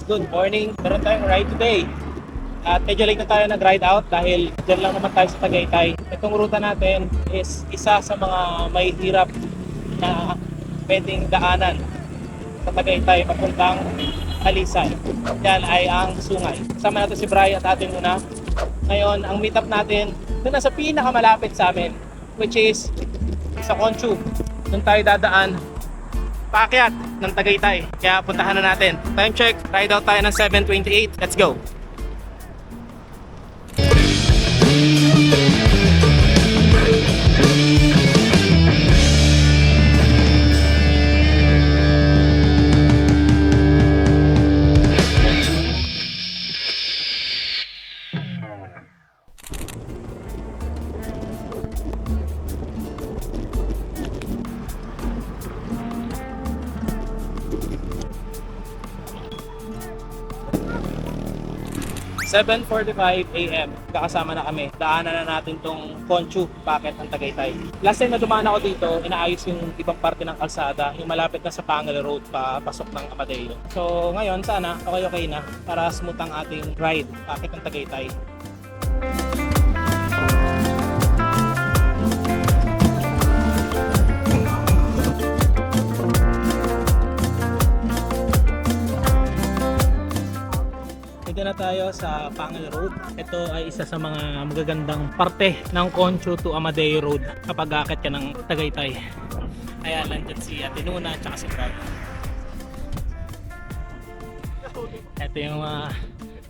good morning. Meron tayong ride today. At medyo late na tayo nag-ride out dahil dyan lang naman tayo sa Tagaytay. Itong ruta natin is isa sa mga may hirap na pwedeng daanan sa Tagaytay papuntang Alisay. Yan ay ang Sungay. Kasama natin si Bri at atin muna. Ngayon, ang meet up natin doon na sa pinakamalapit sa amin, which is sa Conchu. Doon tayo dadaan paakyat ng Tagaytay. Kaya puntahan na natin. Time check, ride out tayo ng 7:28. Let's go! 7:45 AM, kakasama na kami. Daanan na natin tong Conchu, packet ng Tagaytay. Last time na dumaan ako dito, inaayos yung ibang parte ng kalsada, yung malapit na sa Pangal Road, papasok ng Amadeo. So ngayon, sana okay na para smooth ang ating ride, packet ng Tagaytay. Dito na tayo sa Pangal Road. Ito ay isa sa mga magagandang parte ng Conchu to Amadeo Road kapag akit ka ng Tagaytay. Ayan, nandyan si Ate Nuna at saka si Brad. Ito yung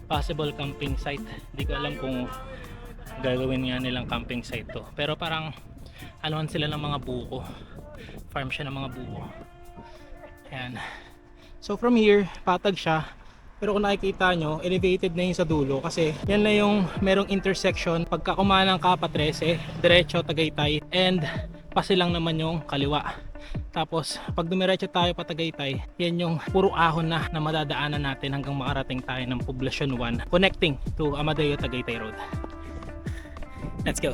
possible camping site. Hindi ko alam kung gagawin nga nilang camping site to. Pero parang anuhan sila ng mga buko. Farm siya ng mga buko. Ayan. So from here, patag siya. Pero kung nakikita nyo, elevated na yung sa dulo kasi yan na yung merong intersection pagka kumanang ka pa 13, diretso Tagaytay, and pasilang naman yung kaliwa. Tapos pag dumiretso tayo pa Tagaytay, yan yung puro ahon na madadaanan natin hanggang makarating tayo ng Poblacion 1 connecting to Amadeo Tagaytay Road. Let's go!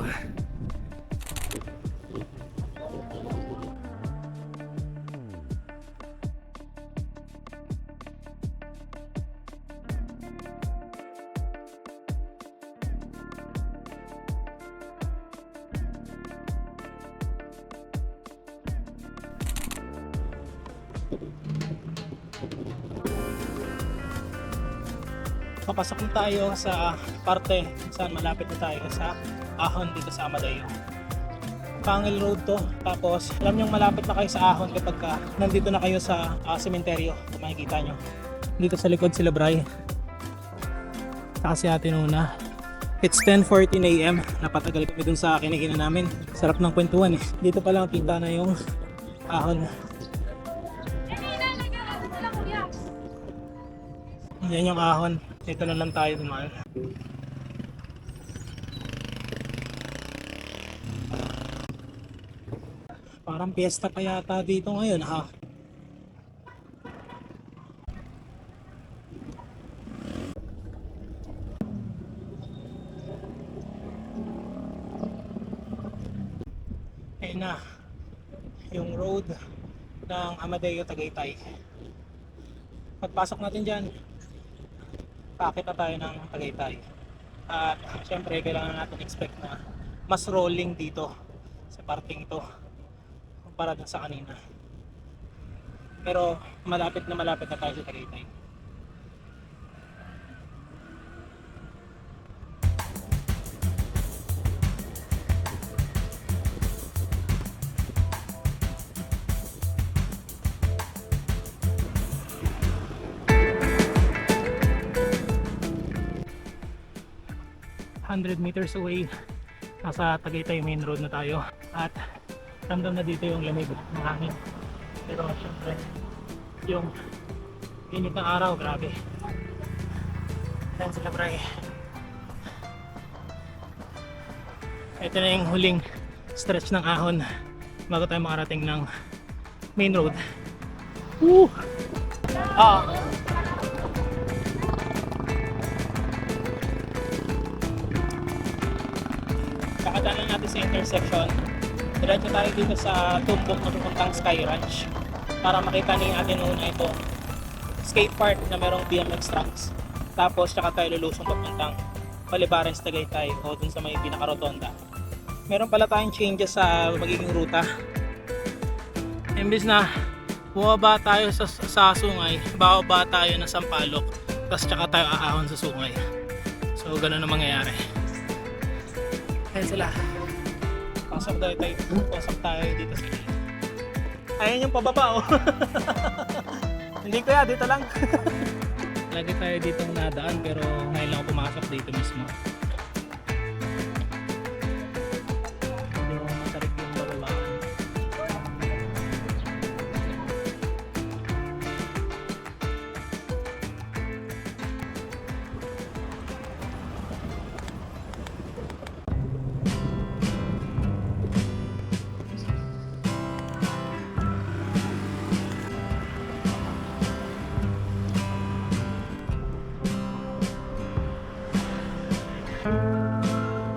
Papasok na tayo sa parte saan malapit na tayo sa ahon dito sa Amadeo. Pangal Road to. Tapos alam nyo malapit na kayo sa ahon kapag nandito na kayo sa sementeryo. Kung makikita nyo. Dito sa likod sila Bri. Saka si Ate Nuna. It's 10:14 AM. Napatagal kami dun sa kinikina namin. Sarap ng kwentuhan eh. Dito pa lang kita na yung ahon. Yan yung ahon. Dito na lang tayo dumaan. Parang piyesta pa yata dito ngayon ha. Ayun na. Yung road ng Amadeo Tagaytay. Pagpasok natin dyan, paakit na tayo ng Tagaytay. At syempre kailangan natin expect na mas rolling dito sa parting ito kumpara dun sa kanina. Pero malapit na tayo sa Tagaytay. Meters away, nasa Tagaytay main road na tayo at ramdam na dito yung lamig ng hangin. Pero syempre yung init ng araw, grabe. Ayan sila Bri. Ito na yung huling stretch ng ahon bago tayo makarating ng main road. Woo! Kakadaanan natin sa intersection. Diretso tayo dito sa tumbok na pupuntang Sky Ranch para makita ni Ate Nuna ito skate park na merong BMX tracks. Tapos tsaka tayo lulusong papuntang Palibaran sa Tagaytay o dun sa may pinaka-rotonda. Meron pala tayong changes sa magiging ruta. Imbis na bumaba tayo sa Sungay, bababa tayo ng Sampaloc, tapos tsaka tayo aahon sa Sungay. So ganun ang mangyayari. Ayan sila. Pasok tayo dito sa ayan yung pababa oh. Hindi kaya dito lang. Lagi tayo dito nadaan pero ngayon lang ako pumasok dito mismo. Hindi mo matarik yung bababaan.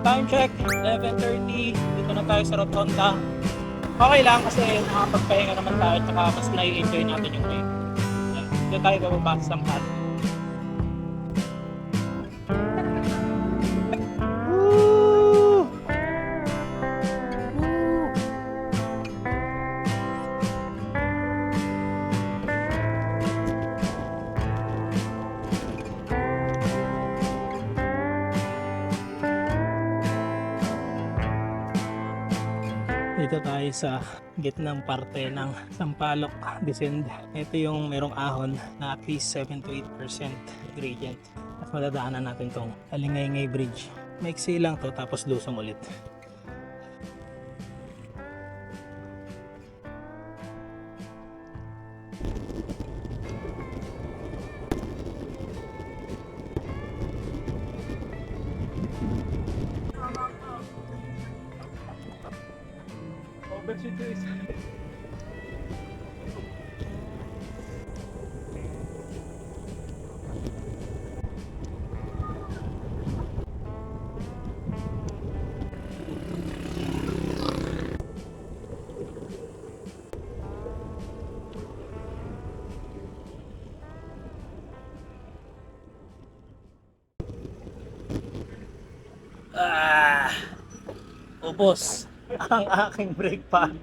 Time check, 11:30. Dito na tayo sa Rotonda. Okay lang kasi nakapagpahinga naman tayo at mas nai-enjoy natin yung way. Dito tayo bababa sa Sampaloc. Dito tayo sa gitnang parte ng Sampaloc Descent. Ito yung merong ahon na at least 7 to 8% gradient. At madadaanan natin tong Alingay-Ngay Bridge. Maiksi lang to tapos lusong ulit. Ubos ang aking brake pad.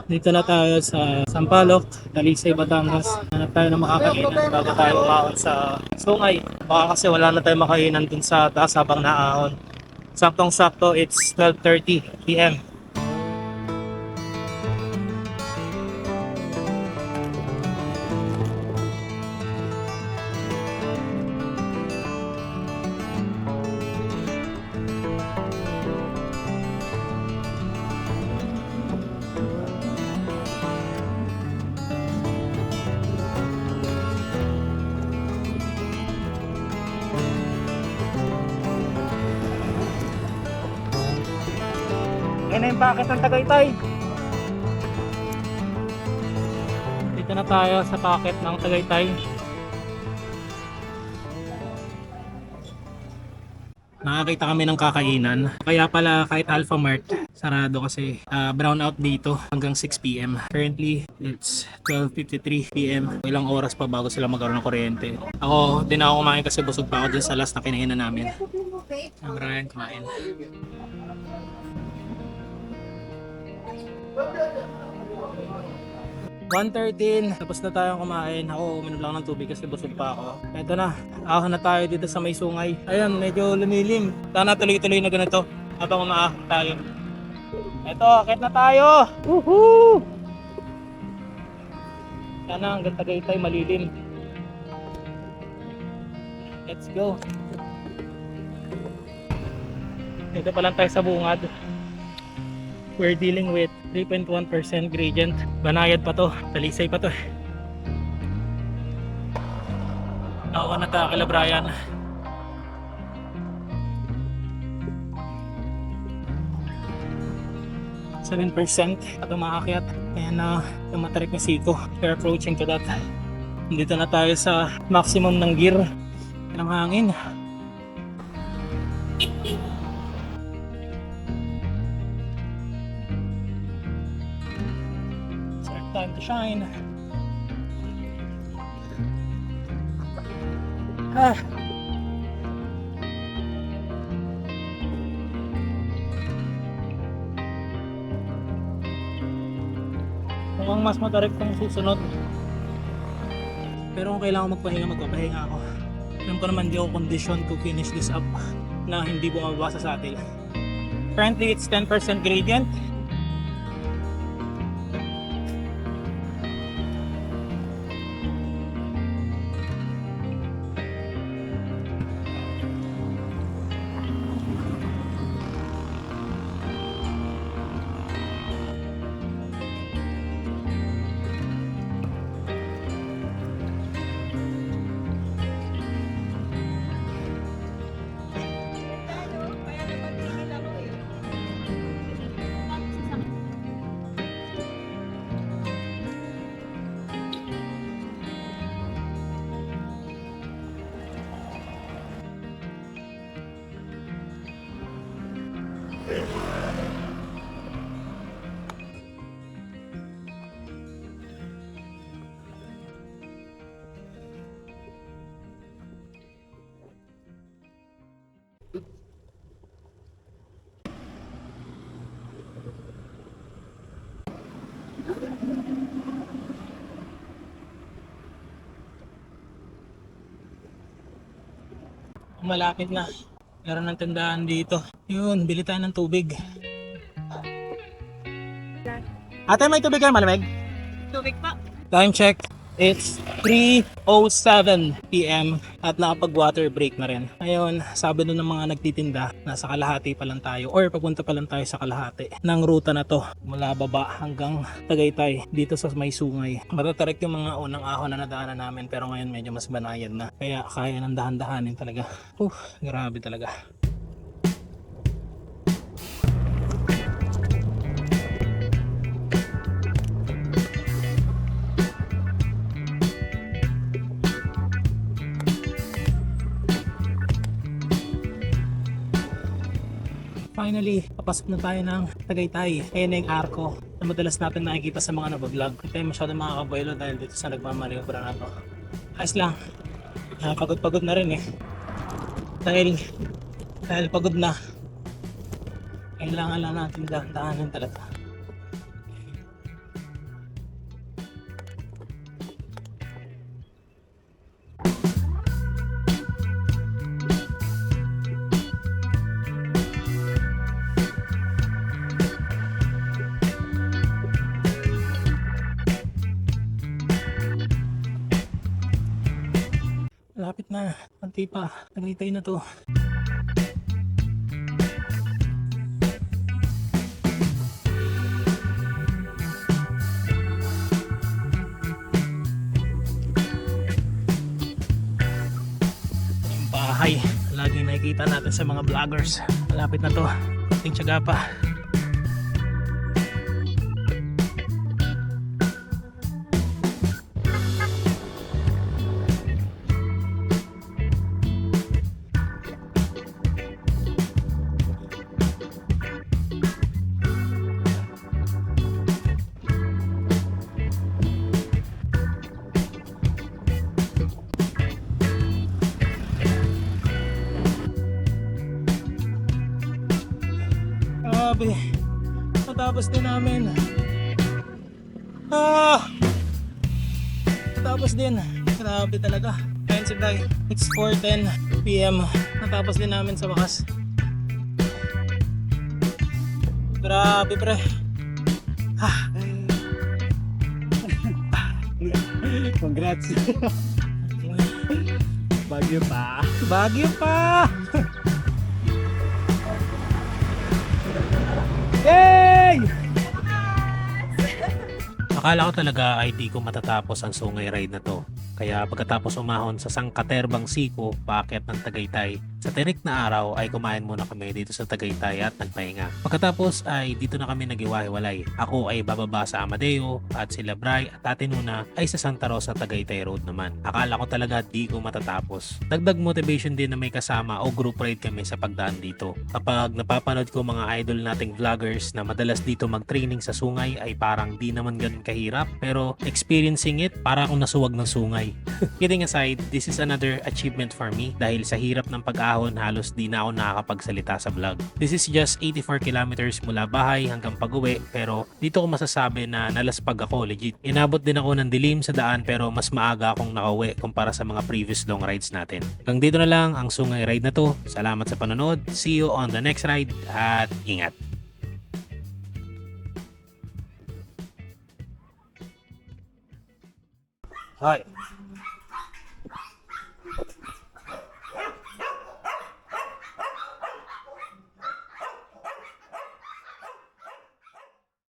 Dito na tayo sa Sampaloc, Talisay, Batangas. Hanap tayo ng makakainan bago tayo umahon sa Sungay. Baka kasi wala na tayo makainan dun sa taas habang naahon. Saktong-sakto, it's 12:30 PM. Yan na yung packet ng Tagaytay. Dito na tayo sa packet ng Tagaytay. Nakakita kami ng kakainan. Kaya pala kahit Alphamart, sarado kasi brown out dito hanggang 6 PM. Currently, it's 12:53 PM. Ilang oras pa bago sila magkaroon ng kuryente. Ako, din ako kumain kasi busog pa ako dyan sa last na kinainan namin. Ang Ryan kumain. $1:13, tapos na tayong kumain. Ako uminom lang ng tubig kasi busog pa ako. Eto na, ahon na tayo dito sa may Sungay. Ayun, medyo lumilim. Sana tuloy-tuloy na ganito habang umaahon tayo. Eto, akit na tayo! Woohoo! Sana hanggang Tagaytay malilim. Let's go! Dito pa lang tayo sa bungad. We're dealing with 3.1% gradient. Banayad pa to, Talisay pa to. Ako na tayo kala Brian. %7% at umaakyat. Kaya na tumatarik ni Siko. We're approaching to that. Dito na tayo sa maximum ng gear ng hangin. Time to shine. Ah. Mukhang mas matarik tong susunod. Pero kung kailangan magpahinga, magpapahinga ako. Alam ko naman di ako condition to finish this up na hindi bumababa sa saddle. Currently it's 10% gradient. Malapit na. Meron ng tindahan dito. Yun, bili tayo ng tubig. Ate, may tubig kayo malamig? Tubig pa. Time check. It's 3:07 PM at nakapag water break na rin. Ngayon, sabi nun ng mga nagtitinda, nasa kalahati pa lang tayo or papunta pa lang tayo sa kalahati ng ruta na to mula baba hanggang Tagaytay dito sa may sungay. Matatarik yung mga unang ahon na nadaanan namin pero ngayon medyo mas banayad na. Kaya kaya ng dahan-dahanin talaga. Grabe talaga. Finally, papasok na tayo ng Tagaytay. Ayan na yung arko na madalas natin nakikita sa mga nabablog. Hindi tayo masyadong makakabuelo dahil dito sa nagmamaniobra na to. Ayos lang. Pagod-pagod na rin eh. Dahil pagod na. Kailangan lang natin dahan-dahanin talaga. Malapit na, konti pa, Tagaytay na to. Yung bahay, laging nakikita natin sa mga vloggers. Malapit na to, konting tiyaga pa. Grabe, natapos din namin. Natapos din. Grabe talaga. Ayun si Day, it's 4:10 PM. Natapos din namin sa wakas. Grabe pre. Congrats. Bagyo pa. Bagyo pa! Yay! Akala ko talaga ay di ko matatapos ang sungay ride na to. Kaya pagkatapos umahon sa Sangkaterbang Siko, paakyat ng Tagaytay, Sa tirik na araw ay kumain muna kami dito sa Tagaytay at nagpahinga. Pagkatapos ay dito na kami nag-iwahiwalay. Ako ay bababa sa Amadeo at sila Bray at Ate Nuna ay sa Santa Rosa Tagaytay Road naman. Akala ko talaga di ko matatapos. Dagdag motivation din na may kasama o group ride kami sa pagdaan dito. Kapag napapanood ko mga idol nating vloggers na madalas dito mag-training sa sungay ay parang di naman ganun kahirap, pero experiencing it para akong nasuwag ng sungay. Kidding aside, this is another achievement for me dahil sa hirap ng pag-ahon halos di na ako nakakapagsalita sa vlog. This is just 84 kilometers mula bahay hanggang pag-uwi, pero dito ko masasabi na nalaspag ako legit. Inabot din ako ng dilim sa daan pero mas maaga akong nakauwi kumpara sa mga previous long rides natin. Hanggang dito na lang ang sungay ride na to. Salamat sa panonood. See you on the next ride at ingat! Hoy,